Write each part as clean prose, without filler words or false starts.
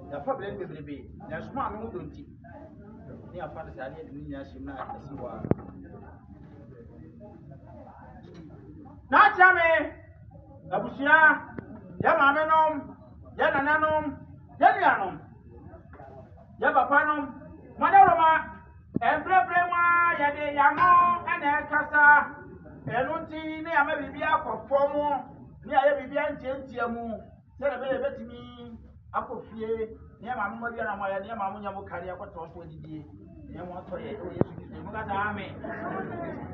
The problem will be the smart movement. Near Fantasy, not Jammy, Abusia, Yamanom, Yananum, Yanianum, Yabapanum, Madaroma, and Brema, Yade Yamo, and Elcasa, and Unti, near Mabibia for Fomo, near Bibian Gentiamu, tell a bit me. Ako fie ne ma mo bia na mo ya ne ma mo nya mo kare akoto so didi ne mo to ye o Yesu Kristo mo ga da ame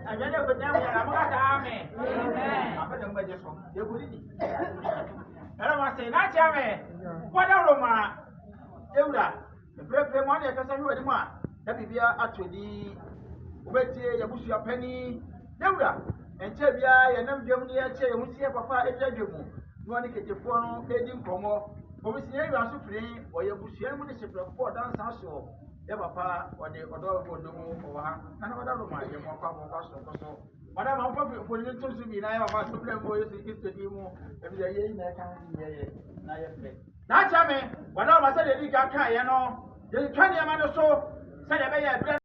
ajade ko da mo ga da ame amen abada mo je so ye ko didi era ma se na cha me wada roma ewura pre mo ne ka sa hwe di mo a da bibia atodi obetie ya busu apani ewura enche bia ye nam dwam ne ya che ye husie papa edwadwemu no ne ketefo no edi nkomo obisi ye yaso free oye busuan mu de seprafo dansa so ye papa ode odo bodomu owa na wada roma ye mo kwa bo so so wada ma fa fo ni to su bi na ye papa so plan bo Yesu Kristo di mu e bi ye na kan ye na ye free na cha me wada ma se de di ka kan ye no ye twa ne ma no so se de be ye